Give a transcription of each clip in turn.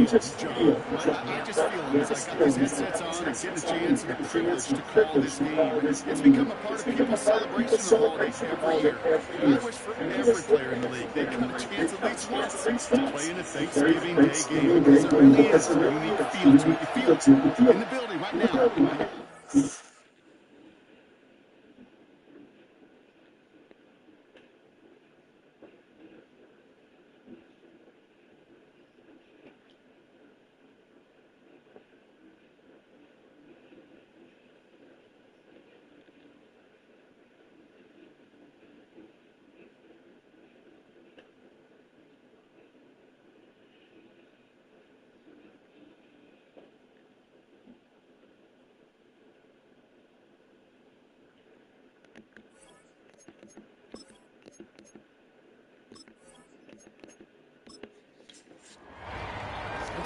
feel, John. I just feel as I got these headsets on and getting a chance and the privilege to call this game. It's become a part of people's celebration of the holiday every year. And I wish for every player in the league they got a chance at least once to play in a Thanksgiving Day game, because it really is a unique feel to it. You feel it in the building right now.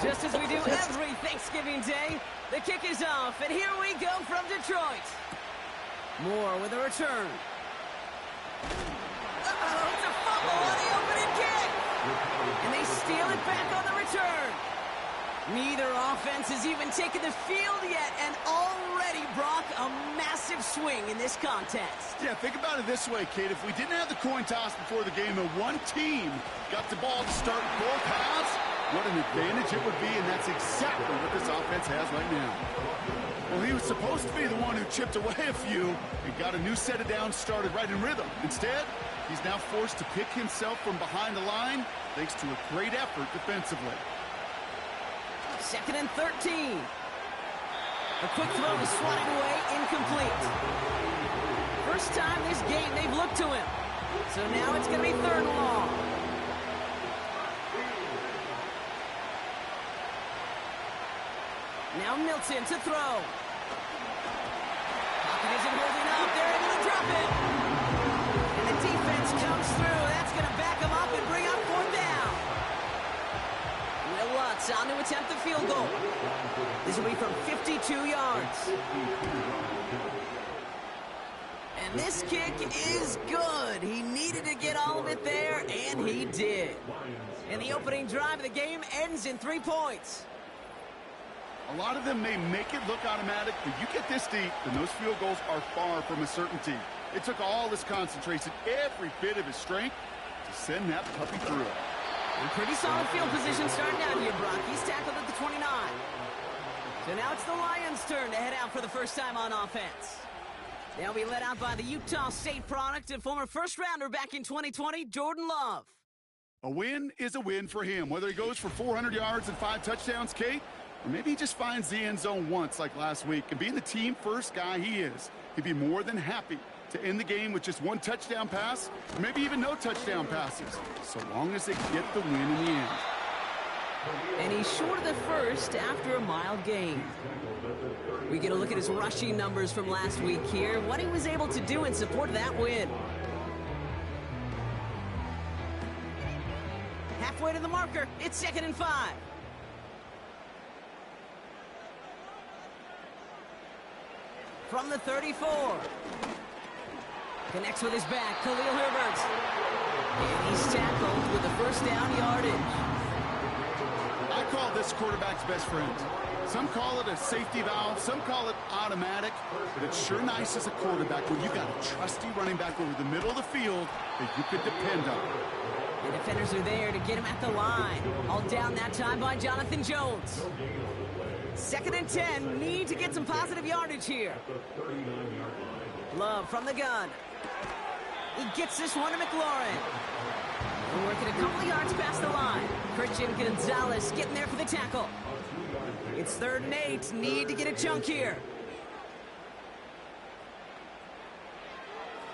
Just as we do every Thanksgiving Day, the kick is off, and here we go from Detroit. Moore with a return. Uh-oh, it's a fumble on the opening kick. And they steal it back on the return. Neither offense has even taken the field yet, and already Brock a massive swing in this contest. Yeah, think about it this way, Kate. If we didn't have the coin toss before the game and one team got the ball to start both halves, what an advantage it would be, and that's exactly what this offense has right now. Well, he was supposed to be the one who chipped away a few and got a new set of downs started right in rhythm. Instead, he's now forced to pick himself from behind the line thanks to a great effort defensively. 2nd and 13. A quick throw is swatted away, incomplete. First time this game they've looked to him. So now it's going to be 3rd and long. Now Milton to throw. Pocket isn't holding up. They're able to drop it. And the defense comes through. That's going to back them up and bring up 4th down. Will Lutz on to attempt the field goal. This will be from 52 yards. And this kick is good. He needed to get all of it there, and he did. And the opening drive of the game ends in 3 points. A lot of them may make it look automatic, but you get this deep, and those field goals are far from a certainty. It took all his concentration, every bit of his strength, to send that puppy through. And pretty solid field position starting out here, Brock. He's tackled at the 29. So now it's the Lions' turn to head out for the first time on offense. They'll be led out by the Utah State product and former first-rounder back in 2020, Jordan Love. A win is a win for him, whether he goes for 400 yards and 5 touchdowns, Kate, or maybe he just finds the end zone once like last week. And being the team-first guy he is, he'd be more than happy to end the game with just 1 touchdown pass, or maybe even no touchdown passes, so long as they get the win in the end. And he's short of the first after a mild gain. We get a look at his rushing numbers from last week here, what he was able to do in support of that win. Halfway to the marker, it's 2nd and 5. From the 34. Connects with his back, Khalil Herbert. And he's tackled with the first down yardage. I call this quarterback's best friend. Some call it a safety valve, some call it automatic, but it's sure nice as a quarterback when you got a trusty running back over the middle of the field that you could depend on. The defenders are there to get him at the line. All down that time by Jonathan Jones. 2nd and 10, need to get some positive yardage here. Love from the gun. He gets this one to McLaurin. We're working a couple of yards past the line. Christian Gonzalez getting there for the tackle. It's 3rd and 8, need to get a chunk here.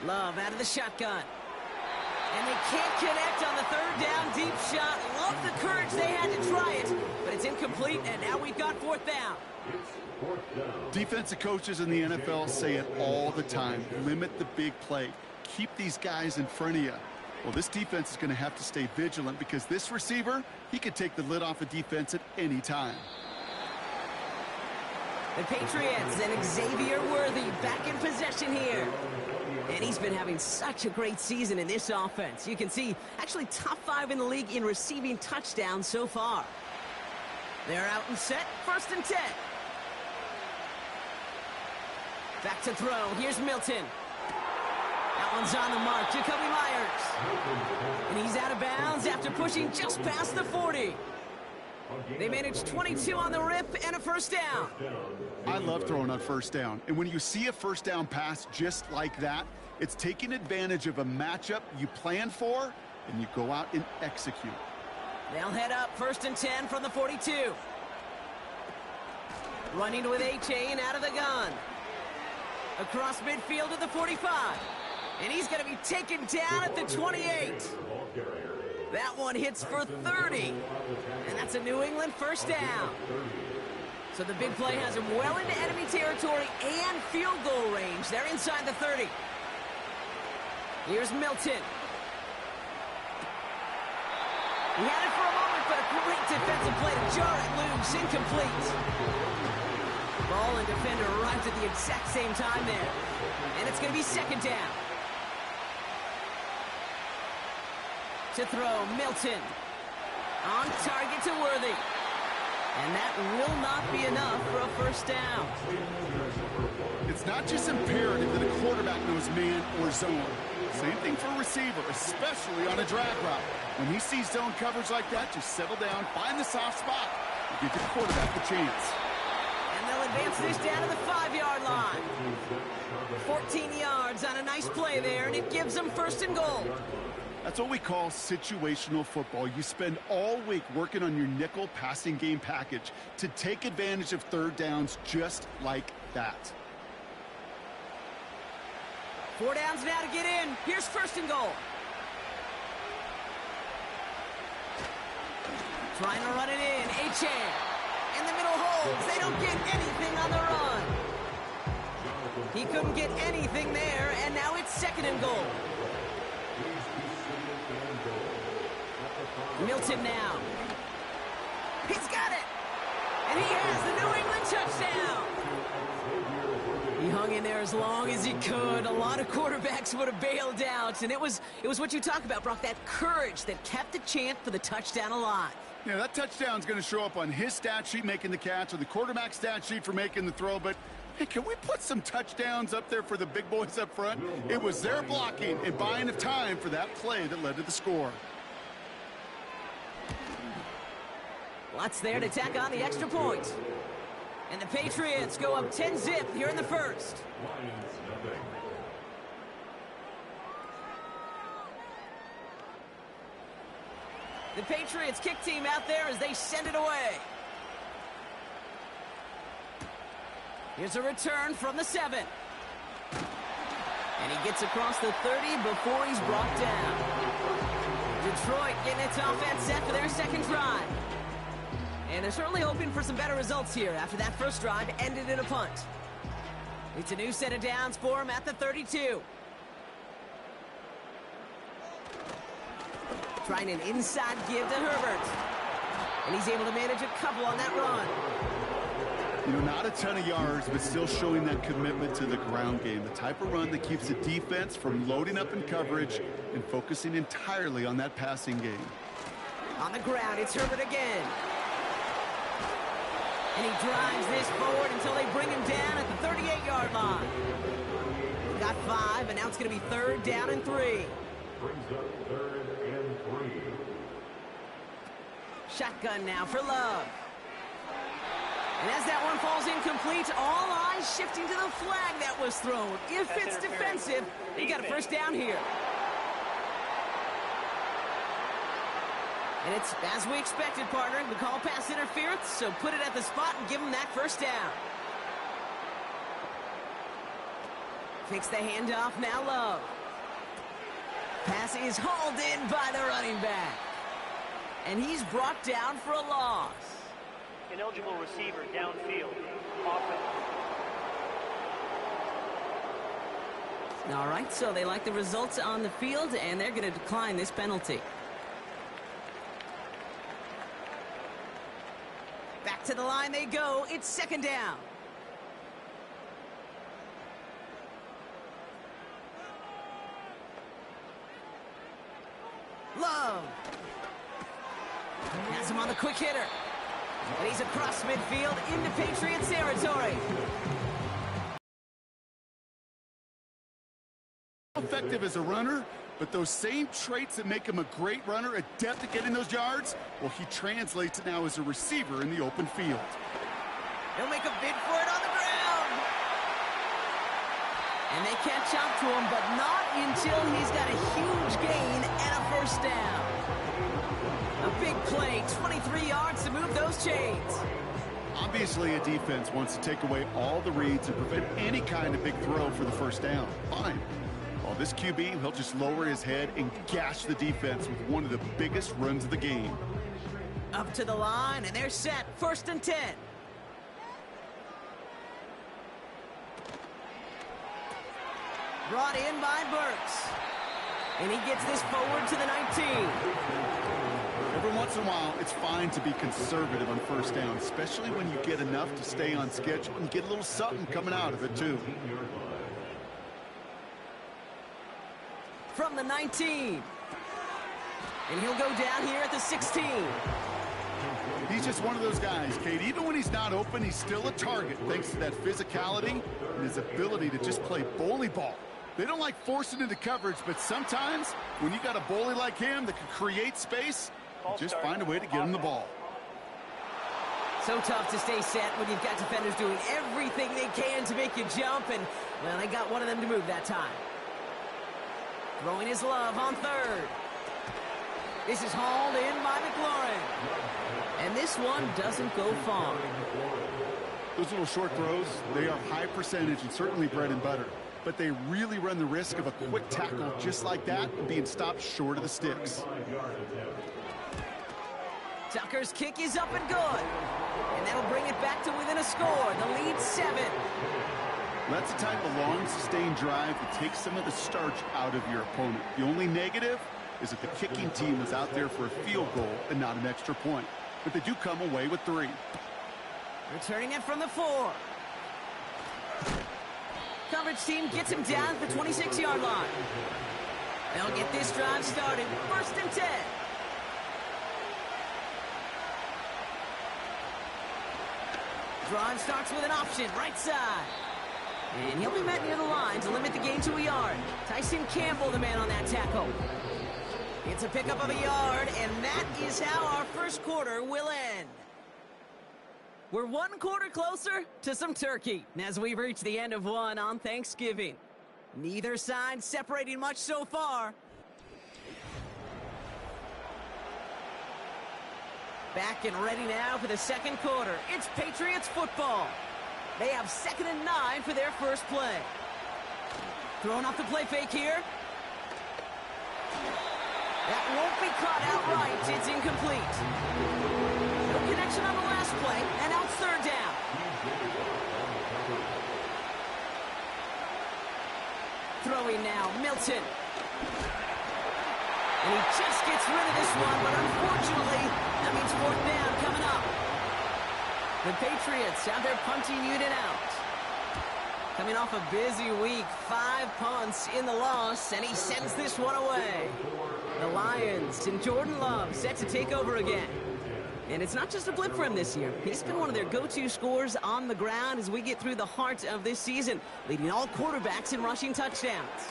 Love out of the shotgun. And they can't connect on the 3rd down deep shot. Love the courage they had to try it, but it's incomplete, and now we've got 4th down. Defensive coaches in the NFL say it all the time. Limit the big play. Keep these guys in front of you. Well, this defense is going to have to stay vigilant because this receiver, he could take the lid off a defense at any time. The Patriots and Xavier Worthy back in possession here. And he's been having such a great season in this offense. You can see, actually top 5 in the league in receiving touchdowns so far. They're out and set, 1st and 10. Back to throw, here's Milton. That one's on the mark, Jacoby Myers. And he's out of bounds after pushing just past the 40. They managed 22 on the rip and a 1st down. I love throwing on 1st down. And when you see a 1st down pass just like that, it's taking advantage of a matchup you plan for, and you go out and execute. They'll head up 1st and 10 from the 42. Running with Achane out of the gun. Across midfield to the 45. And he's going to be taken down at the 28. That one hits for 30. And that's a New England 1st down. So the big play has him well into enemy territory and field goal range. They're inside the 30. Here's Milton. He had it for a moment, but a great defensive play to jar it loose. Incomplete. Ball and defender arrived at the exact same time there. And it's going to be 2nd down. To throw, Milton. On target to Worthy. And that will not be enough for a 1st down. It's not just imperative that a quarterback knows man or zone. Same thing for a receiver, especially on a drag route. When he sees zone coverage like that, just settle down, find the soft spot, and give your quarterback the chance. And they'll advance this down to the 5-yard line. 14 yards on a nice play there, and it gives them 1st and goal. That's what we call situational football. You spend all week working on your nickel passing game package to take advantage of 3rd downs just like that. 4 downs now to get in. Here's 1st and goal. Trying to run it in. Achane. In the middle holds. They don't get anything on the run. He couldn't get anything there, and now it's 2nd and goal. Milton now. He's got it. And he has the New England touchdown. He hung in there as long as he could. A lot of quarterbacks would have bailed out. And it was what you talk about, Brock, that courage that kept the chant for the touchdown alive. Yeah, that touchdown's going to show up on his stat sheet making the catch or the quarterback stat sheet for making the throw. But, hey, can we put some touchdowns up there for the big boys up front? It was their blocking and buying of time for that play that led to the score. Lots there to tack on the extra point. And the Patriots go up 10-zip here in the 1st. The Patriots kick team out there as they send it away. Here's a return from the 7. And he gets across the 30 before he's brought down. Detroit getting its offense set for their 2nd drive. And they're certainly hoping for some better results here after that 1st drive ended in a punt. It's a new set of downs for him at the 32. Trying an inside give to Herbert. And he's able to manage a couple on that run. You know, not a ton of yards, but still showing that commitment to the ground game. The type of run that keeps the defense from loading up in coverage and focusing entirely on that passing game. On the ground, it's Herbert again. And he drives this forward until they bring him down at the 38-yard line. He got 5, and now it's going to be 3rd down and 3. Brings up 3rd and 3. Shotgun now for Love. And as that one falls incomplete, all eyes shifting to the flag that was thrown. If it's defensive, they got a 1st down here. And it's, as we expected, partner, we call pass interference, so put it at the spot and give them that 1st down. Fakes the handoff, now Love. Pass is hauled in by the running back. And he's brought down for a loss. Ineligible receiver downfield. Offense. All right, so they like the results on the field, and they're going to decline this penalty. Back to the line they go. It's 2nd down. Love. Has him on the quick hitter. And he's across midfield into Patriots territory. Effective as a runner, but those same traits that make him a great runner, adept at getting those yards, well, he translates it now as a receiver in the open field. He'll make a bid for it on the ground. And they catch up to him, but not until he's got a huge gain and a first down. A big play, 23 yards to move those chains. Obviously, a defense wants to take away all the reads and prevent any kind of big throw for the first down. Fine. Well, this QB, he'll just lower his head and gash the defense with one of the biggest runs of the game. Up to the line, and they're set. 1st and 10. Brought in by Burks. And he gets this forward to the 19. Every once in a while, it's fine to be conservative on first down, especially when you get enough to stay on schedule and get a little something coming out of it, too. From the 19. And he'll go down here at the 16. He's just one of those guys, Kate. Even when he's not open, he's still a target thanks to that physicality and his ability to just play bully ball. They don't like forcing into coverage, but sometimes when you got a bully like him that can create space, you just find a way to get him the ball. So tough to stay set when you've got defenders doing everything they can to make you jump, and, well, they got one of them to move that time. Throwing his love on 3rd. This is hauled in by McLaurin. And this one doesn't go far. Those little short throws, they are high percentage and certainly bread and butter. But they really run the risk of a quick tackle just like that and being stopped short of the sticks. Tucker's kick is up and good. And that'll bring it back to within a score. The lead 7. That's the type of long, sustained drive that takes some of the starch out of your opponent. The only negative is that the kicking team is out there for a field goal and not an extra point. But they do come away with 3. Returning it from the 4. Coverage team gets him down at the 26-yard line. They'll get this drive started. 1st and 10. Drive starts with an option, right side. And he'll be met near the line to limit the gain to a yard. Tyson Campbell, the man on that tackle. It's a pickup of a yard, and that is how our first quarter will end. We're 1 quarter closer to some turkey as we reach the end of one on Thanksgiving. Neither side separating much so far. Back and ready now for the second quarter. It's Patriots football. They have 2nd and 9 for their first play. Throwing off the play fake here. That won't be caught outright. It's incomplete. No connection on the last play, and now it's 3rd down. Throwing now, Milton. And he just gets rid of this one, but unfortunately, that means 4th down coming up. The Patriots have their punting unit out. Coming off a busy week, 5 punts in the loss, and he sends this one away. The Lions and Jordan Love set to take over again. And it's not just a blip for him this year. He's been one of their go-to scorers on the ground as we get through the heart of this season, leading all quarterbacks in rushing touchdowns.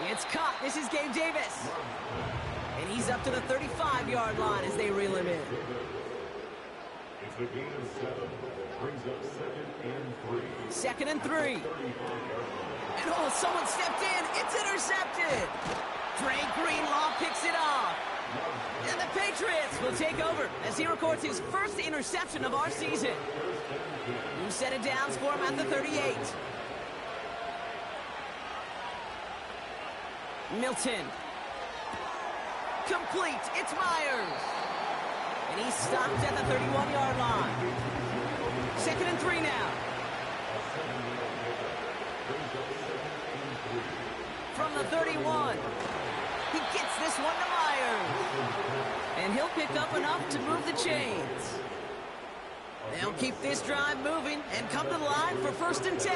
It's caught. This is Gabe Davis. And he's up to the 35-yard line as they reel him in. It's a gain of 7. Brings up 2nd and 3. 2nd and 3. And oh, someone stepped in. It's intercepted. Dre Greenlaw picks it off. And the Patriots will take over as he records his first interception of our season. New set of downs for him at the 38. Milton. Complete. It's Myers. And he's stopped at the 31-yard line. 2nd and 3 now. From the 31. He gets this one to Myers. And he'll pick up enough to move the chains. They'll keep this drive moving and come to the line for 1st and 10.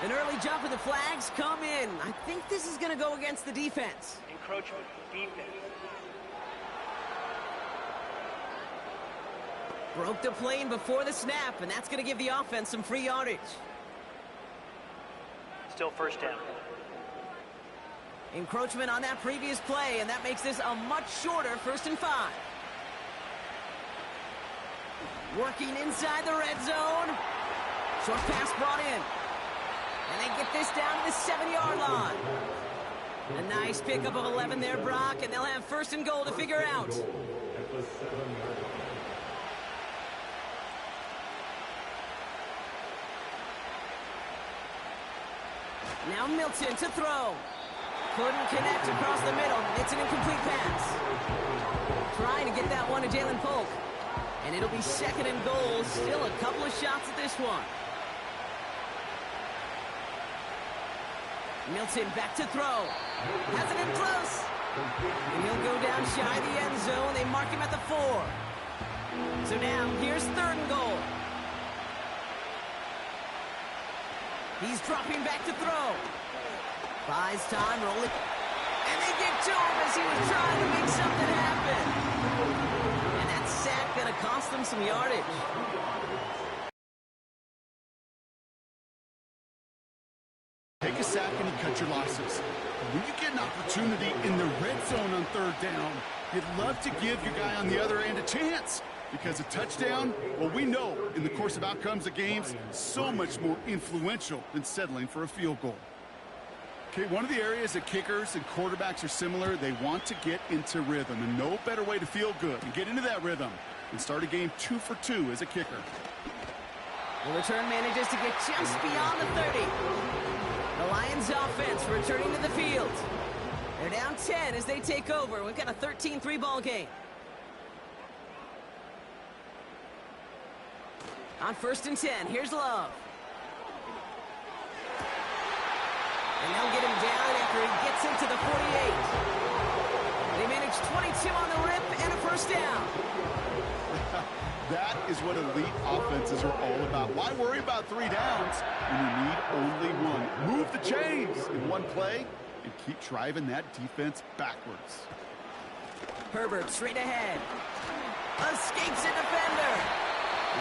An early jump and the flags come in. I think this is going to go against the defense. Encroachment, defense. Broke the plane before the snap, and that's going to give the offense some free yardage. Still first down. Encroachment on that previous play, and that makes this a much shorter 1st and 5. Working inside the red zone. Short pass brought in. And they get this down to the 7-yard line. A nice pickup of 11 there, Brock, and they'll have 1st and goal to figure out. Now Milton to throw. Couldn't connect across the middle. It's an incomplete pass. Trying to get that one to Jalen Polk. And it'll be 2nd and goal. Still a couple of shots at this one. Milton back to throw. Has it in close. And he'll go down shy of the end zone. They mark him at the 4. So now, here's 3rd and goal. He's dropping back to throw. Buys time, roll it. And they get to him as he was trying to make something happen. And that sack gonna cost them some yardage. Take a sack and you cut your losses. When you get an opportunity in the red zone on 3rd down, you'd love to give your guy on the other end a chance. Because a touchdown, well, we know in the course of outcomes of games, so much more influential than settling for a field goal. Okay, one of the areas that kickers and quarterbacks are similar, they want to get into rhythm. And no better way to feel good and get into that rhythm than start a game 2 for 2 as a kicker. The return manages to get just beyond the 30. The Lions offense returning to the field. They're down 10 as they take over. We've got a 13-3 ball game. On 1st and 10, here's Love. And they'll get him down after he gets into the 48. They manage 22 on the rip and a 1st down. That is what elite offenses are all about. Why worry about 3 downs when you need only 1? Move the chains in one play and keep driving that defense backwards. Herbert straight ahead. Escapes a defender.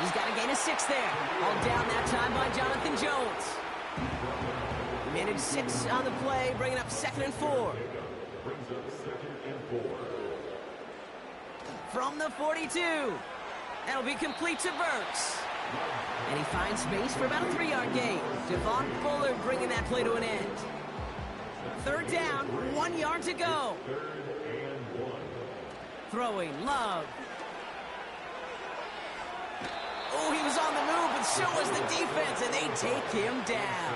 He's got a gain of 6 there. All down that time by Jonathan Jones. He managed 6 on the play, bringing up 2nd and 4. Brings up 2nd and 4. From the 42. That'll be complete to Burks. And he finds space for about a 3-yard gain. Devon Fuller bringing that play to an end. 3rd down, 1 yard to go. 3rd and 1. Throwing, Love. Oh, he was on the move, but so was the defense, and they take him down.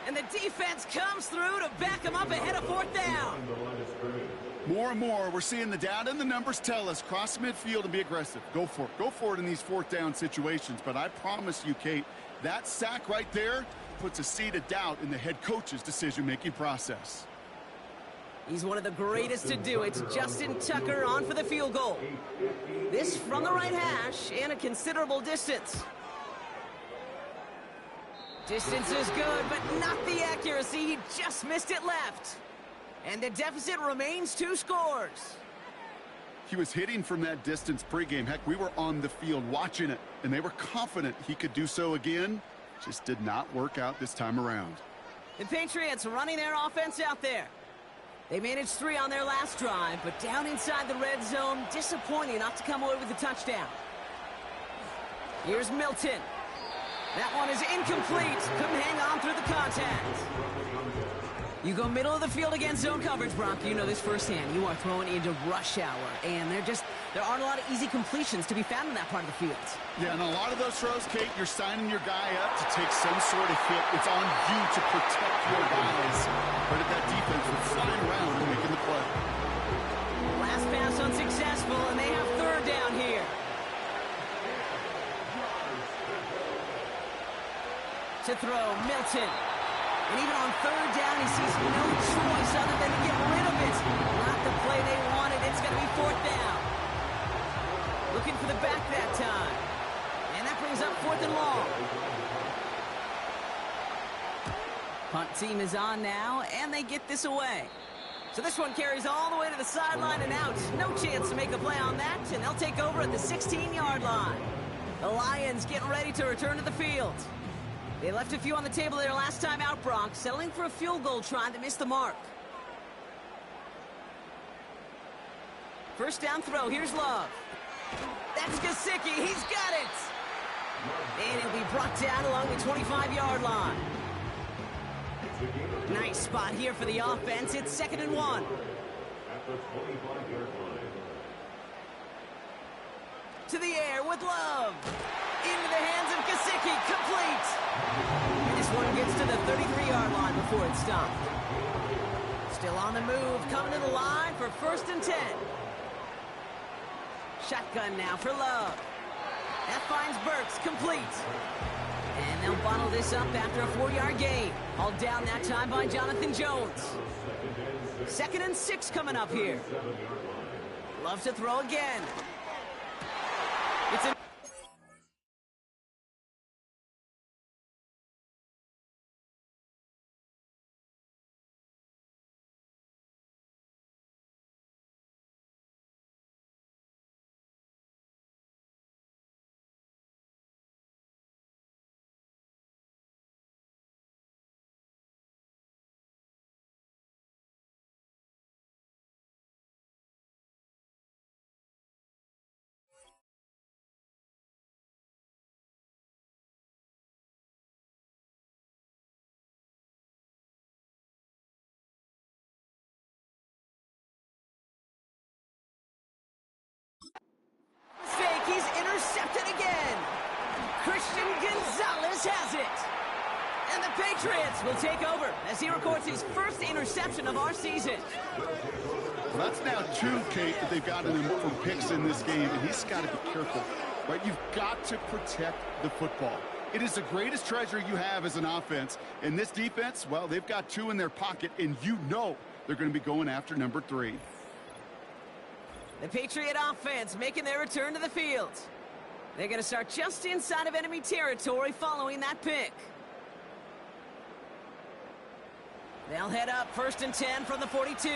And the defense comes through to back him up ahead of 4th down. More and more, we're seeing the data and the numbers tell us cross midfield and be aggressive. Go for it. Go for it in these 4th down situations. But I promise you, Kate, that sack right there puts a seed of doubt in the head coach's decision-making process. He's one of the greatest to do it. Justin Tucker on for the field goal. This from the right hash and a considerable distance. Distance is good, but not the accuracy. He just missed it left. And the deficit remains 2 scores. He was hitting from that distance pregame. Heck, we were on the field watching it, and they were confident he could do so again. Just did not work out this time around. The Patriots running their offense out there. They managed 3 on their last drive, but down inside the red zone, disappointing not to come away with a touchdown. Here's Milton. That one is incomplete. Couldn't hang on through the contact. You go middle of the field against zone coverage, Brock. You know this firsthand. You are throwing into rush hour, and there aren't a lot of easy completions to be found in that part of the field. Yeah, and a lot of those throws, Kate, you're signing your guy up to take some sort of hit. It's on you to protect your guys. But if that defense was flying around and making the play. Last pass unsuccessful, and they have 3rd down here. To throw, Milton. And even on 3rd down, he sees no choice other than to get rid of it. Not the play they wanted. It's going to be 4th down. Looking for the back that time. And that brings up 4th and long. Punt team is on now, and they get this away. So this one carries all the way to the sideline and out. No chance to make a play on that, and they'll take over at the 16-yard line. The Lions getting ready to return to the field. They left a few on the table there last time out, Brock, settling for a field goal try that missed the mark. First down throw, here's Love. That's Gesicki, he's got it! And he'll be brought down along the 25-yard line. Nice spot here for the offense. It's 2nd and 1. At the 25-yard line. To the air with Love. Into the hands of Gesicki, complete. And this one gets to the 33-yard line before it's stopped. Still on the move, coming to the line for 1st and 10. Shotgun now for Love. That finds Burks, complete. And they'll bottle this up after a 4-yard gain. Hauled down that time by Jonathan Jones. 2nd and 6 coming up here. Love to throw again. It's a mistake. He's intercepted again. Christian Gonzalez has it. And the Patriots will take over as he records his first interception of our season. Well, that's now 2, Kate, that they've gotten him from picks in this game, and he's got to be careful. Right? You've got to protect the football. It is the greatest treasure you have as an offense. And this defense, well, they've got 2 in their pocket, and you know they're going to be going after number 3. The Patriot offense making their return to the field. They're going to start just inside of enemy territory following that pick. They'll head up 1st and 10 from the 42.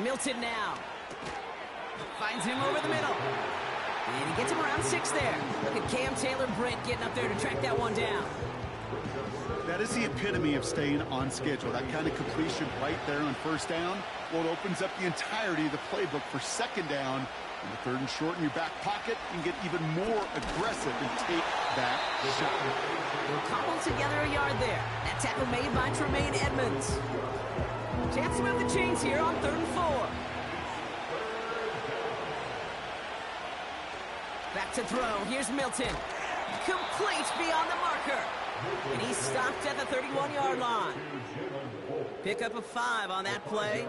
Milton now. Finds him over the middle. And he gets him around 6 there. Look at Cam Taylor-Britt getting up there to track that one down. That is the epitome of staying on schedule. That kind of completion right there on 1st down. Well, it opens up the entirety of the playbook for 2nd down. And the 3rd and short in your back pocket, you can get even more aggressive and take that shot. Cobbled together a yard there. That tackle made by Tremaine Edmonds. Chance to move the chains here on 3rd and 4. Back to throw. Here's Milton. Complete beyond the marker. And he's stopped at the 31-yard line. Pick up a 5 on that play.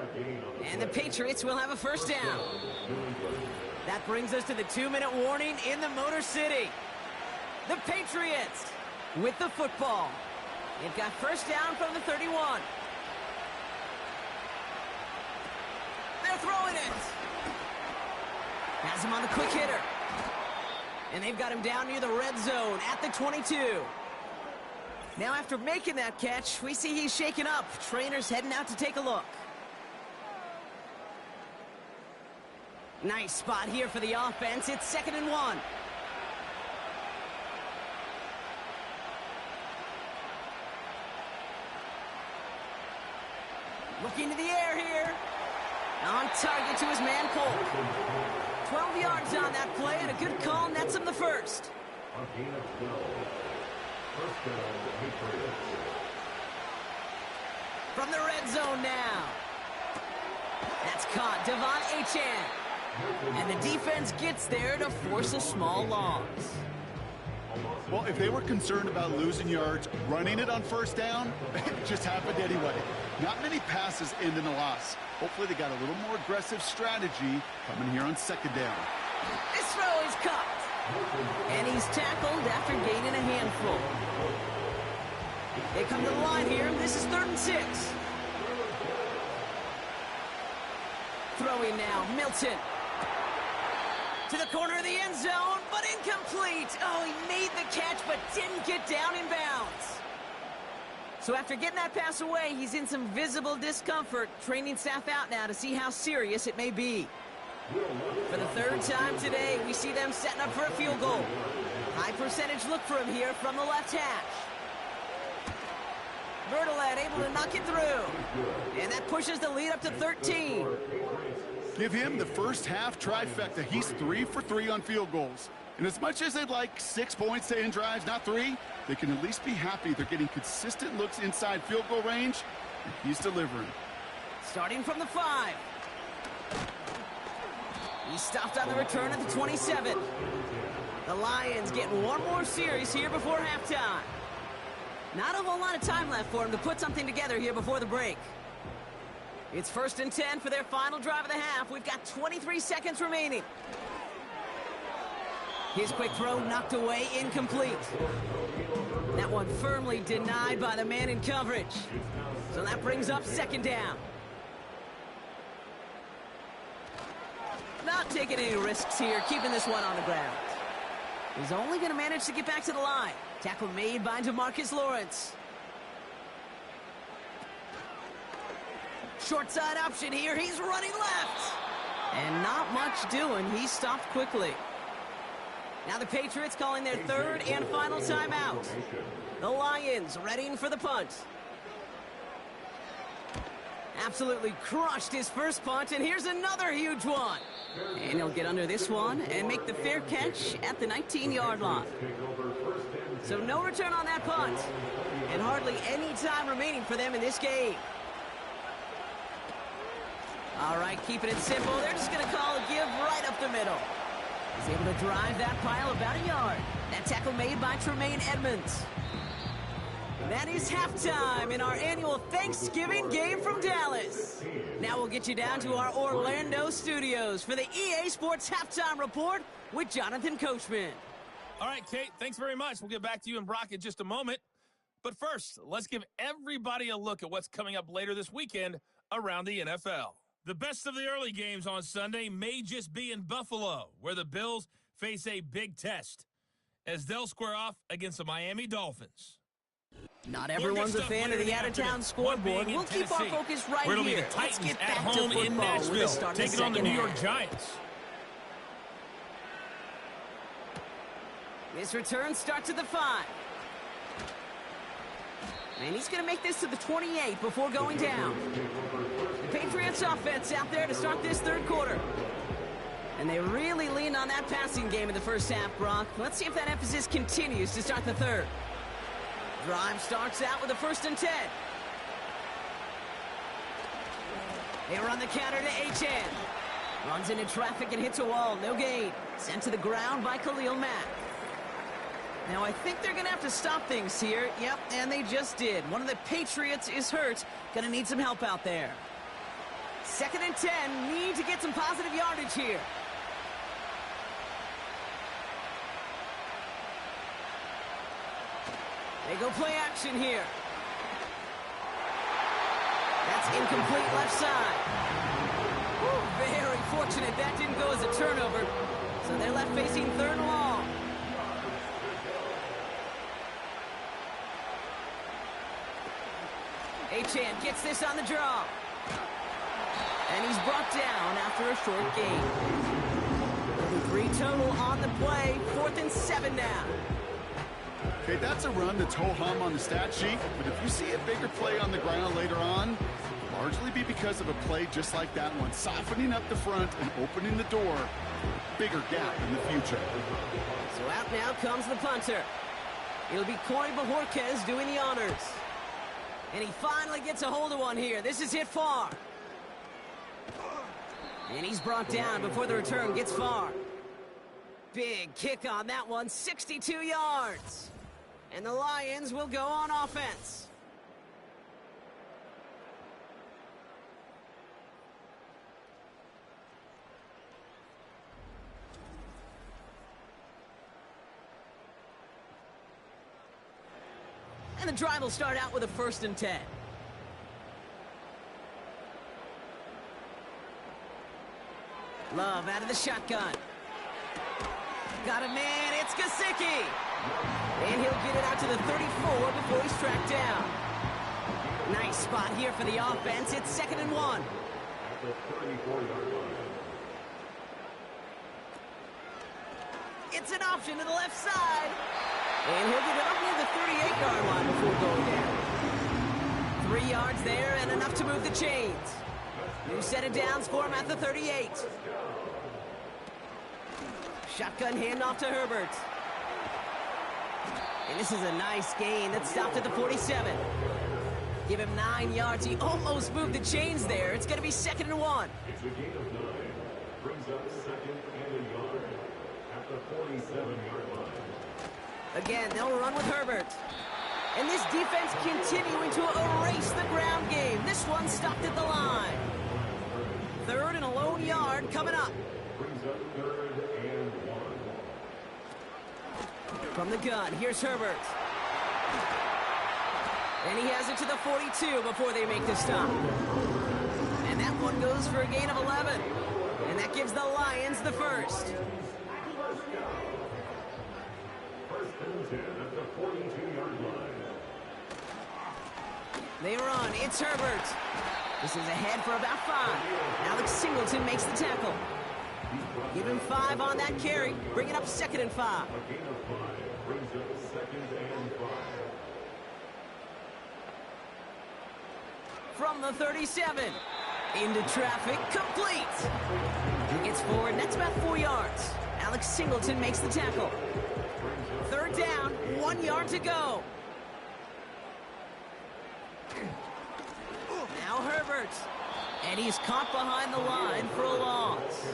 And the Patriots will have a 1st down. That brings us to the 2-minute warning in the Motor City. The Patriots with the football. They've got 1st down from the 31. They're throwing it. Has him on the quick hitter. And they've got him down near the red zone at the 22. Now after making that catch, we see he's shaken up. Trainer's heading out to take a look. Nice spot here for the offense. It's 2nd and 1. Looking to the air here. On target to his man Cole. 12 yards on that play, and a good call nets him the 1st. A gain of 12. 1st down, Patriots. From the red zone now. That's caught. Devon Achane. And the defense gets there to force a small loss. Well, if they were concerned about losing yards, running it on 1st down, it just happened anyway. Not many passes end in a loss. Hopefully they got a little more aggressive strategy coming here on 2nd down. This throw is caught. And he's tackled after gaining a handful. They come to the line here. This is 3rd and 6. Throwing now, Milton. To the corner of the end zone, but incomplete. Oh, he made the catch, but didn't get down in bounds. So after getting that pass away, he's in some visible discomfort. Training staff out now to see how serious it may be. For the third time today, we see them setting up for a field goal. High percentage look for him here from the left hash. Bertolet able to knock it through. And that pushes the lead up to 13. Give him the first half trifecta. He's 3 for 3 on field goals. And as much as they'd like 6 points to end drives, not 3, they can at least be happy they're getting consistent looks inside field goal range, and he's delivering. Starting from the 5. He stopped on the return at the 27. The Lions getting one more series here before halftime. Not a whole lot of time left for him to put something together here before the break. It's 1st and 10 for their final drive of the half. We've got 23 seconds remaining. His quick throw knocked away, incomplete. That one firmly denied by the man in coverage. So that brings up 2nd down. Not taking any risks here, keeping this one on the ground. He's only going to manage to get back to the line. Tackle made by DeMarcus Lawrence. Short side option here. He's running left. And not much doing. He stopped quickly. Now the Patriots calling their 3rd and final timeout. The Lions readying for the punt. Absolutely crushed his first punt, and here's another huge one. And he'll get under this one and make the fair catch at the 19-yard line. So no return on that punt. And hardly any time remaining for them in this game. All right, keeping it simple. They're just going to call a give right up the middle. He's able to drive that pile about a yard. That tackle made by Tremaine Edmonds. That is halftime in our annual Thanksgiving game from Dallas. Now we'll get you down to our Orlando studios for the EA Sports Halftime Report with Jonathan Coachman. All right, Kate, thanks very much. We'll get back to you and Brock in just a moment. But first, let's give everybody a look at what's coming up later this weekend around the NFL. The best of the early games on Sunday may just be in Buffalo, where the Bills face a big test, as they'll square off against the Miami Dolphins. Not everyone's a fan of the out-of-town scoreboard. We'll keep our focus right here. here. The Titans Let's get back at home to football. in Nashville, taking on the New York half. Giants. This return starts at the 5. And he's going to make this to the 28 before going down. The Patriots offense out there to start this 3rd quarter. And they really leaned on that passing game in the first half, Brock. Let's see if that emphasis continues to start the 3rd. Drive starts out with a 1st and 10. They run the counter to H.N. Runs into traffic and hits a wall. No gain. Sent to the ground by Khalil Mack. Now, I think they're going to have to stop things here. Yep, and they just did. One of the Patriots is hurt. Going to need some help out there. 2nd and 10. Need to get some positive yardage here. They go play action here. That's incomplete left side. Whew, very fortunate that didn't go as a turnover. So they're left facing 3rd and long. Achane gets this on the draw. And he's brought down after a short gain. 3 total on the play. 4th and 7 now. Okay, that's a run that's ho-hum on the stat sheet, but if you see a bigger play on the ground later on, it'll largely be because of a play just like that one, softening up the front and opening the door for a bigger gap in the future. So out now comes the punter. It'll be Corey Bajorquez doing the honors. And he finally gets a hold of one here. This is hit far. And he's brought down before the return gets far. Big kick on that one, 62 yards. And the Lions will go on offense. And the drive will start out with a 1st and 10. Love out of the shotgun. Got a man, it's Gesicki. And he'll get it out to the 34 before he's tracked down. Nice spot here for the offense. It's 2nd and 1. At the 34-yard line. It's an option to the left side. And he'll get it up near the 38-yard line before going down. 3 yards there and enough to move the chains. New set of downs for him at the 38. Shotgun handoff to Herbert. And this is a nice gain that stopped at the 47. Give him 9 yards. He almost moved the chains there. It's going to be 2nd and 1. It's a gain of 9. Brings up 2nd and a yard. At the 47-yard line. Again, they'll run with Herbert. And this defense continuing to erase the ground game. This one stopped at the line. 3rd and a lone yard coming up. Brings up 3rd and 1. From the gun, here's Herbert. And he has it to the 42 before they make the stop. And that one goes for a gain of 11. And that gives the Lions the first. 1st and 10 at the 42-yard line. They run. It's Herbert. This is ahead for about 5. Alex Singleton makes the tackle. Give him 5 on that carry. Bring it up 2nd and 5. A gain of 5 brings up 2nd and 5. From the 37. Into traffic. Complete. He gets forward, and that's about 4 yards. Alex Singleton makes the tackle. 3rd down. 1 yard to go. Now Herbert. And he's caught behind the line for a loss.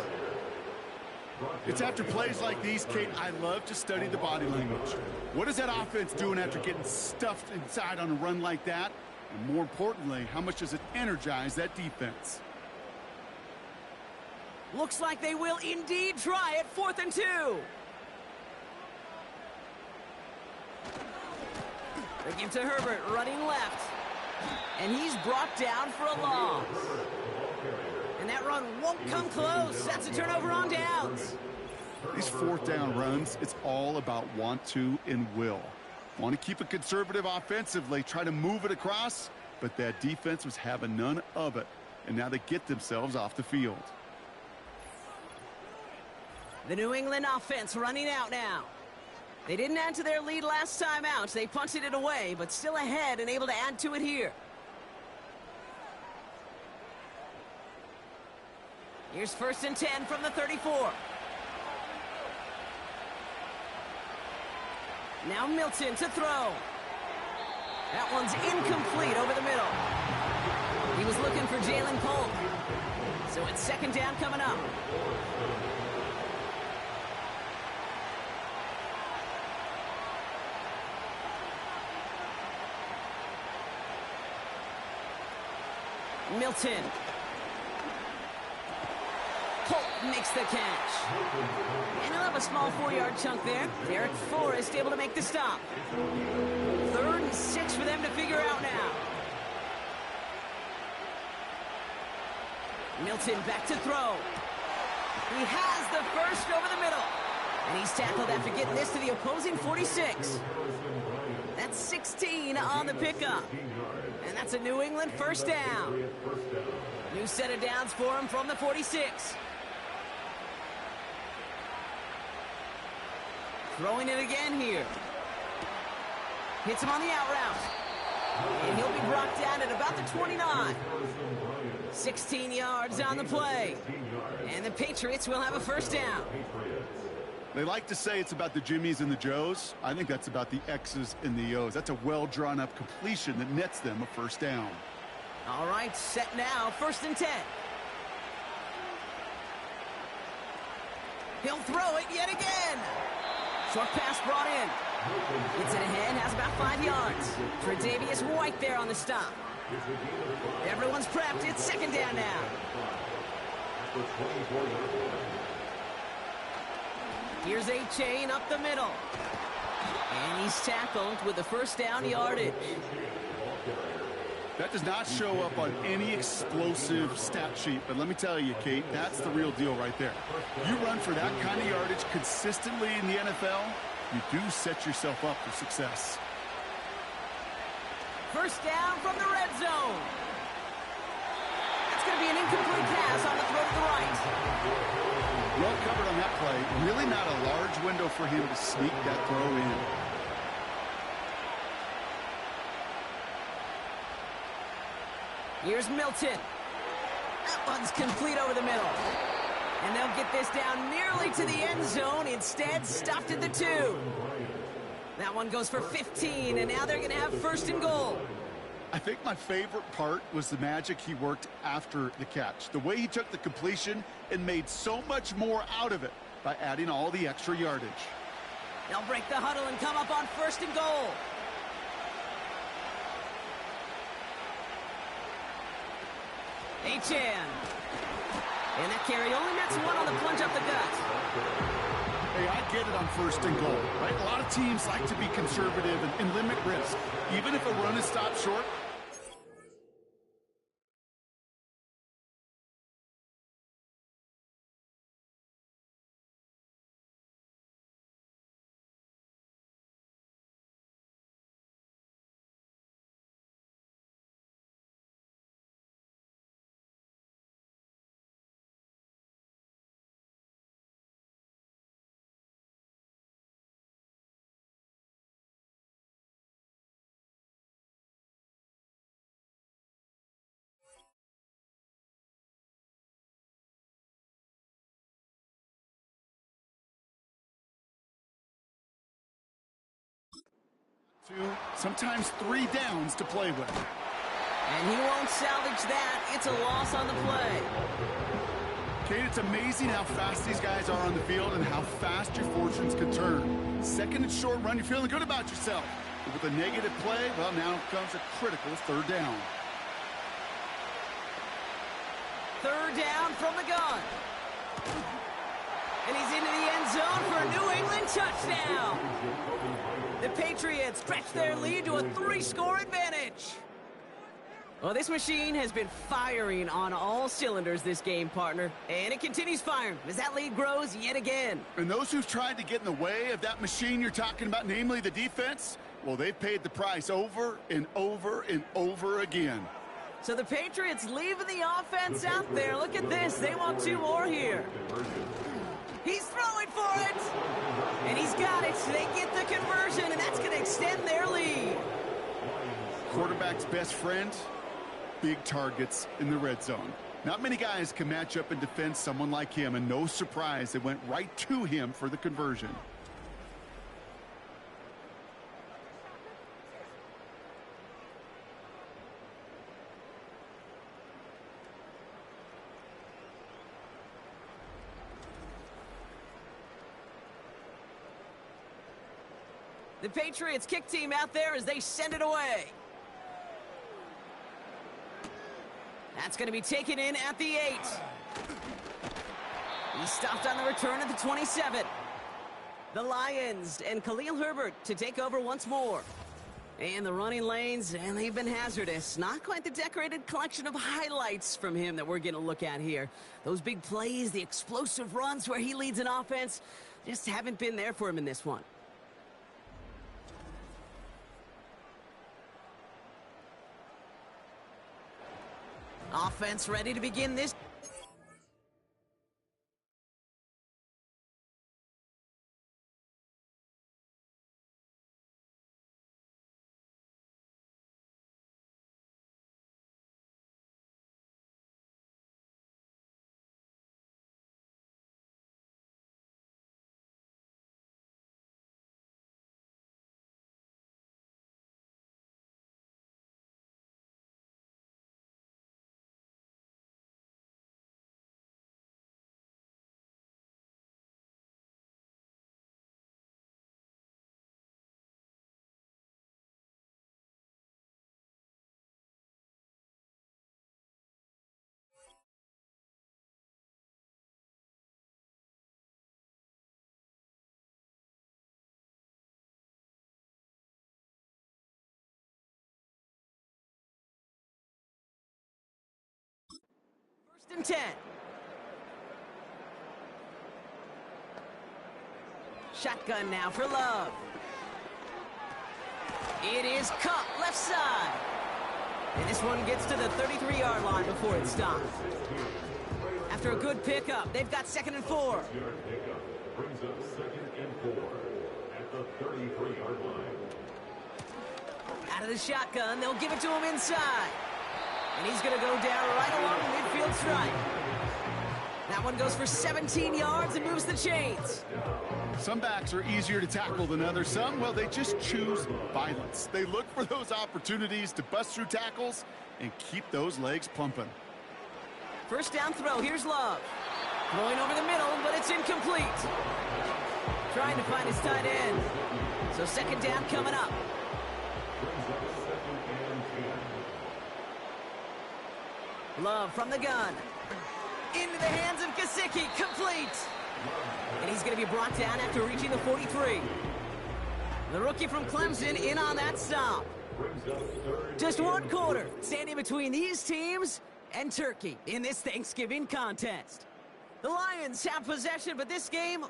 It's after plays like these, Kate, I love to study the body language. What is that offense doing after getting stuffed inside on a run like that? And more importantly, how much does it energize that defense? Looks like they will indeed try it. 4th and 2. They give to Herbert, running left. And he's brought down for a loss. And that run won't come close. That's a turnover on downs. These 4th down runs, it's all about want to and will. Want to keep it conservative offensively, try to move it across, but that defense was having none of it. And now they get themselves off the field. The New England offense running out now. They didn't add to their lead last time out. They punted it away, but still ahead and able to add to it here. Here's 1st and 10 from the 34. Now Milton to throw. That one's incomplete over the middle. He was looking for Jalen Polk. So it's 2nd down coming up. Milton. Polk makes the catch. And he'll have a small 4-yard chunk there. Derek Forrest able to make the stop. 3rd and 6 for them to figure out now. Milton back to throw. He has the first over the middle. And he's tackled after getting this to the opposing 46. That's 16 on the pickup. And that's a New England 1st down. New set of downs for him from the 46. Throwing it again here. Hits him on the out route. And he'll be brought down at about the 29. 16 yards on the play. And the Patriots will have a 1st down. They like to say it's about the Jimmies and the Joes. I think that's about the X's and the O's. That's a well-drawn-up completion that nets them a 1st down. All right, set now, 1st and 10. He'll throw it yet again. Short pass brought in. Gets it ahead, has about 5 yards. Tre'Davious White there on the stop. Everyone's prepped. It's 2nd down now. Here's a chain up the middle. And he's tackled with the 1st down yardage. That does not show up on any explosive stat sheet, but let me tell you, Kate, that's the real deal right there. You run for that kind of yardage consistently in the NFL, you do set yourself up for success. First down from the red zone. That's going to be an incomplete pass on the throw to the right. Well covered on that play. Really not a large window for him to sneak that throw in. Here's Milton. That one's complete over the middle. And they'll get this down nearly to the end zone. Instead, stuffed at the 2. That one goes for 15, and now they're going to have first and goal. I think my favorite part was the magic he worked after the catch. The way he took the completion and made so much more out of it by adding all the extra yardage. They'll break the huddle and come up on first and goal. Achan. And that carry only nets one on the plunge up the gut. Hey, I get it on first and goal, right? A lot of teams like to be conservative and limit risk. Even if a run is stopped short, sometimes 3 downs to play with. And he won't salvage that. It's a loss on the play. Kate, it's amazing how fast these guys are on the field and how fast your fortunes can turn. Second and short run, you're feeling good about yourself. But with a negative play, well, now comes a critical 3rd down. 3rd down from the gun. And he's into the end zone for a New England touchdown. The Patriots stretch their lead to a 3-score advantage. Well, this machine has been firing on all cylinders this game, partner. And it continues firing as that lead grows yet again. And those who've tried to get in the way of that machine you're talking about, namely the defense, well, they've paid the price over and over and over again. So the Patriots leaving the offense out there. Look at this. They want 2 more here. He's throwing for it. And he's got it. So they get the conversion, and that's going to extend their lead. Quarterback's best friend, big targets in the red zone. Not many guys can match up and defend someone like him, and no surprise, they went right to him for the conversion. The Patriots kick team out there as they send it away. That's going to be taken in at the 8. He stopped on the return at the 27. The Lions and Khalil Herbert to take over once more. And the running lanes, and they've been hazardous. Not quite the decorated collection of highlights from him that we're going to look at here. Those big plays, the explosive runs where he leads an offense, just haven't been there for him in this one. Offense ready to begin this and 10. Shotgun now for Love. It is caught left side. And this one gets to the 33-yard line before it stops. After a good pickup, they've got 2nd and 4. Yard pickup brings up 2nd and 4 at the 33-yard line. Out of the shotgun, they'll give it to him inside. And he's going to go down right along the midfield stripe. That one goes for 17 yards and moves the chains. Some backs are easier to tackle than others. Some, well, they just choose violence. They look for those opportunities to bust through tackles and keep those legs pumping. First down throw, here's Love. Throwing over the middle, but it's incomplete. Trying to find his tight end. So 2nd down coming up. Brings up 2nd and 10. Love from the gun. Into the hands of Gesicki, complete. And he's going to be brought down after reaching the 43. The rookie from Clemson in on that stop. Just one quarter, standing between these teams and Turkey in this Thanksgiving contest. The Lions have possession, but this game,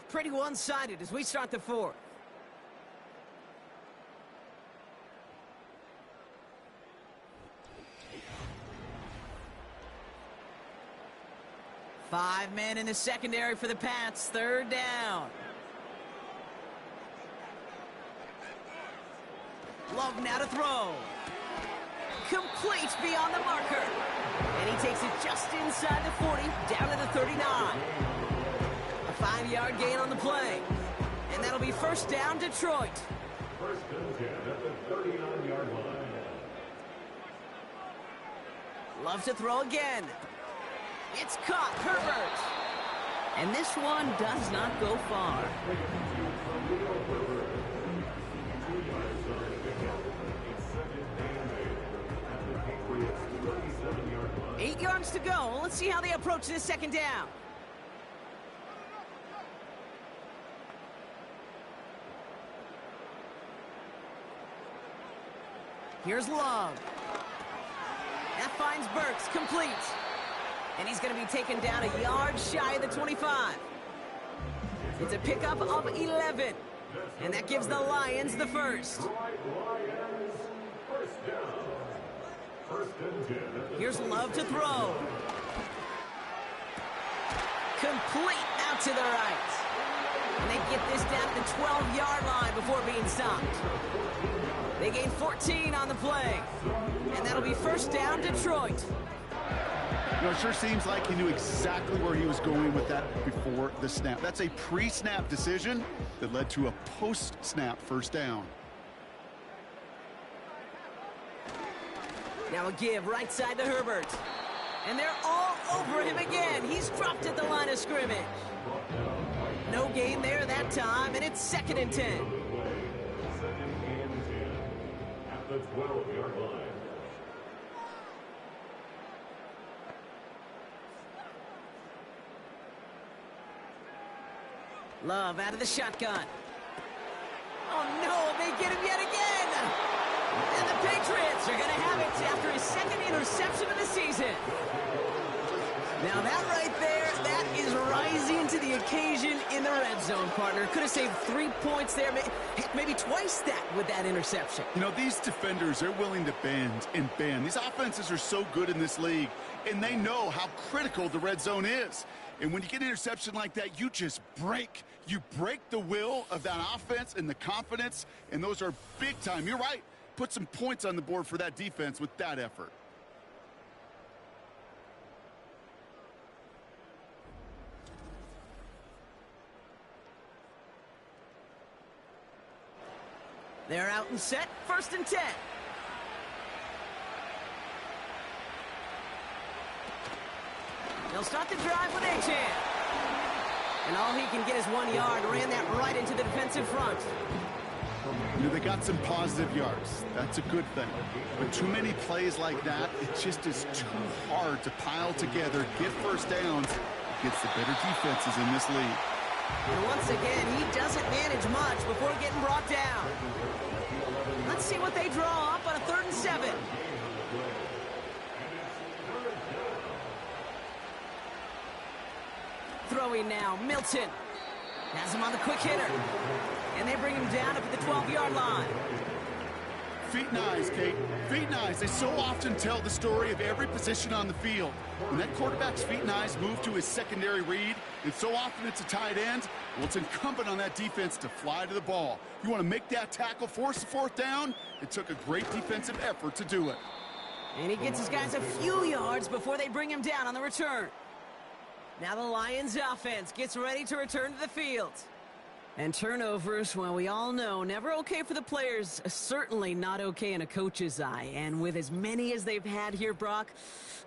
pretty one-sided as we start the 4th. Five men in the secondary for the Pats. 3rd down. Love now to throw. Complete beyond the marker. And he takes it just inside the 40, down to the 39. A 5-yard gain on the play. And that'll be 1st down, Detroit. 1st and 10 at the 39-yard line. Love to throw again. It's caught, Herbert. And this one does not go far. 8 yards to go. Let's see how they approach this 2nd down. Here's Love. That finds Burks, complete. And he's going to be taken down a yard shy of the 25. It's a pickup of 11. And that gives the Lions the first. Here's Love to throw. Complete out to the right. And they get this down to the 12-yard line before being stopped. They gain 14 on the play. And that'll be 1st down, Detroit. You know, it sure seems like he knew exactly where he was going with that before the snap. That's a pre-snap decision that led to a post-snap 1st down. Now a give right side to Herbert. And they're all over him again. He's dropped at the line of scrimmage. No gain there that time, and it's 2nd and 10. 2nd and 10 at the 12-yard line. Love out of the shotgun. Oh no, they get him yet again. And the Patriots are going to have it after his 2nd interception of the season. Now that right there, that is rising to the occasion in the red zone, partner. Could have saved 3 points there, maybe twice that with that interception. You know, these defenders, they're willing to bend and bend. These offenses are so good in this league, and they know how critical the red zone is. And when you get an interception like that, you just break. You break the will of that offense and the confidence, and those are big time. You're right. Put some points on the board for that defense with that effort. They're out and set. 1st and 10. They'll start the drive with Achane. And all he can get is 1 yard. Ran that right into the defensive front. You know, they got some positive yards. That's a good thing. But too many plays like that, it just is too hard to pile together, get 1st downs against the better defenses in this league. And once again, he doesn't manage much before getting brought down. Let's see what they draw up on a 3rd and 7. throwing now. Milton has him on the quick hitter. And they bring him down up at the 12-yard line. Feet and eyes, Kate. Feet and eyes. They so often tell the story of every position on the field. When that quarterback's feet and eyes move to his secondary read, and so often it's a tight end, well, it's incumbent on that defense to fly to the ball. You want to make that tackle, force the fourth down? It took a great defensive effort to do it. And he gets his guys a few yards before they bring him down on the return. Now the Lions offense gets ready to return to the field. And turnovers, well, we all know, never okay for the players, certainly not okay in a coach's eye. And with as many as they've had here, Brock,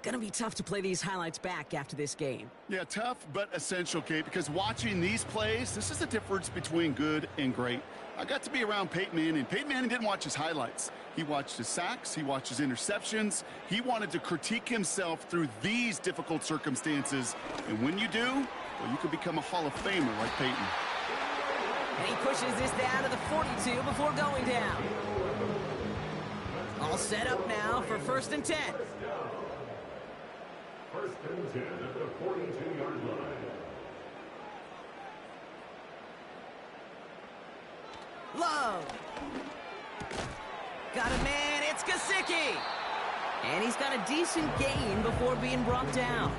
gonna be tough to play these highlights back after this game. Yeah, tough but essential, Kate, because watching these plays, this is the difference between good and great. I got to be around Peyton Manning. Peyton Manning didn't watch his highlights. He watched his sacks. He watched his interceptions. He wanted to critique himself through these difficult circumstances. And when you do, well, you can become a Hall of Famer like Peyton. And he pushes this down to the 42 before going down. All set up now for 1st and 10. 1st and 10 at the 42-yard line. Love. Got a man, it's Gesicki. And he's got a decent gain before being brought down.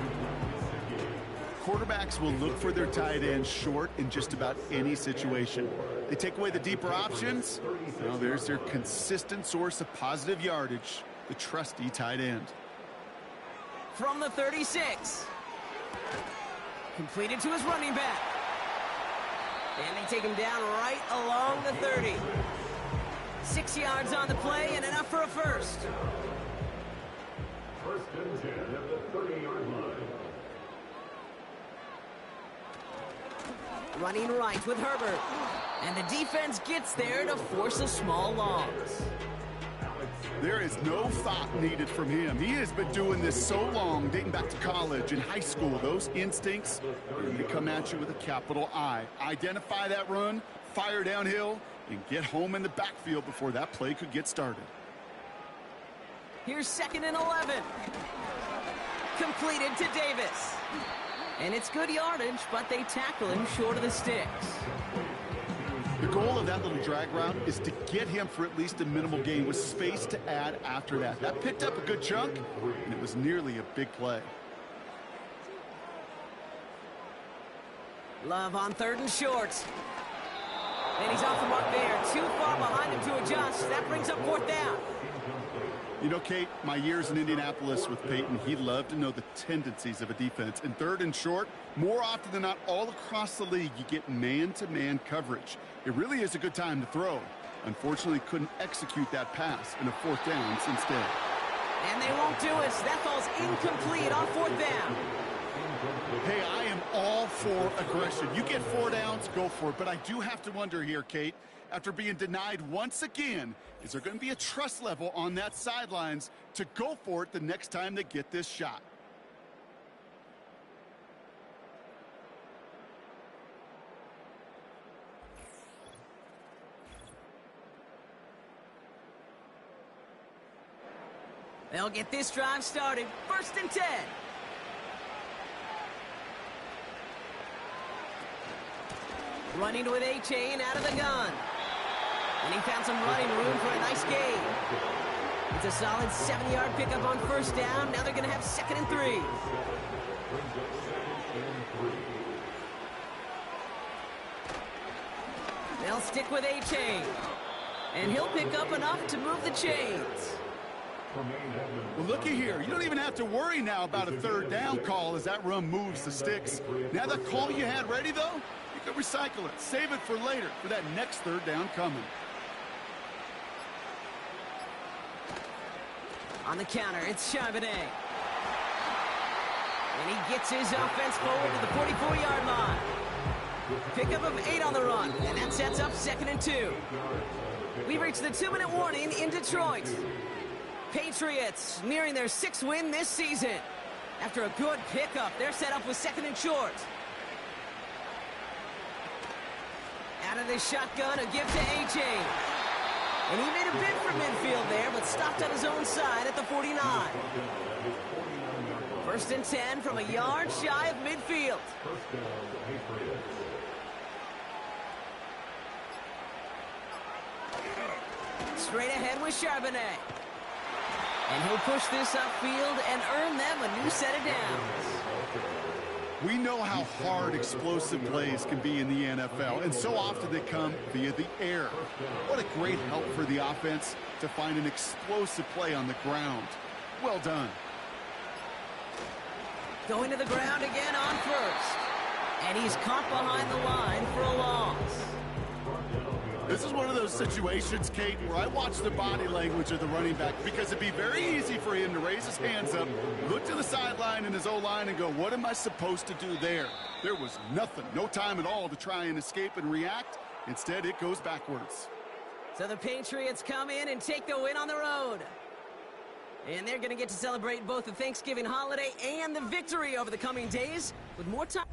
Quarterbacks will look for their tight end short in just about any situation. They take away the deeper options. Well, there's their consistent source of positive yardage, the trusty tight end. From the 36. Completed to his running back. And they take him down right along the 30. 6 yards on the play and enough for a first. 1st and 10 at the 30-yard line. Running right with Herbert. And the defense gets there to force a small loss. There is no thought needed from him. He has been doing this so long, dating back to college and high school. Those instincts, they come at you with a capital I. Identify that run, fire downhill, and get home in the backfield before that play could get started. Here's 2nd and 11. Completed to Davis. And it's good yardage, but they tackle him short of the sticks. The goal of that little drag route is to get him for at least a minimal gain with space to add after that. That picked up a good chunk, and it was nearly a big play. Love on 3rd and short. And he's off the mark there. Too far behind him to adjust. That brings up 4th down. You know, Kate, my years in Indianapolis with Peyton, he loved to know the tendencies of a defense. In 3rd and short, more often than not, all across the league, you get man-to-man coverage. It really is a good time to throw. Unfortunately, couldn't execute that pass in a 4th down instead. And they won't do it. That falls incomplete on 4th down. Hey, I am all for aggression. You get 4 downs, go for it. But I do have to wonder here, Kate, after being denied once again, is there going to be a trust level on that sidelines to go for it the next time they get this shot? They'll get this drive started. 1st and 10. Running with A-Chain out of the gun. And he found some running room for a nice gain. It's a solid 7-yard pickup on 1st down. Now they're going to have 2nd and 3. They'll stick with A-Chain. And he'll pick up enough to move the chains. Well, looky here. You don't even have to worry now about a 3rd down call as that run moves the sticks. Now that call you had ready, though, you can recycle it. Save it for later for that next 3rd down coming. On the counter, it's Charbonnet. And he gets his offense forward to the 44-yard line. Pickup of 8 on the run, and that sets up 2nd and 2. We reach the 2-minute warning in Detroit. Patriots nearing their 6th win this season. After a good pickup, they're set up with 2nd and short. Out of the shotgun, a give to A-Chain. And he made a bid for midfield there, but stopped on his own side at the 49. First and 10 from a yard shy of midfield. First down, Patriots. Straight ahead with Charbonnet. And he'll push this upfield and earn them a new set of downs. We know how hard explosive plays can be in the NFL, and so often they come via the air. What a great help for the offense to find an explosive play on the ground. Well done. Going to the ground again on first. And he's caught behind the line for a loss. This is one of those situations, Kate, where I watch the body language of the running back because it'd be very easy for him to raise his hands up, look to the sideline in his O-line and go, what am I supposed to do there? There was nothing, no time at all to try and escape and react. Instead, it goes backwards. So the Patriots come in and take the win on the road. And they're going to get to celebrate both the Thanksgiving holiday and the victory over the coming days with more time.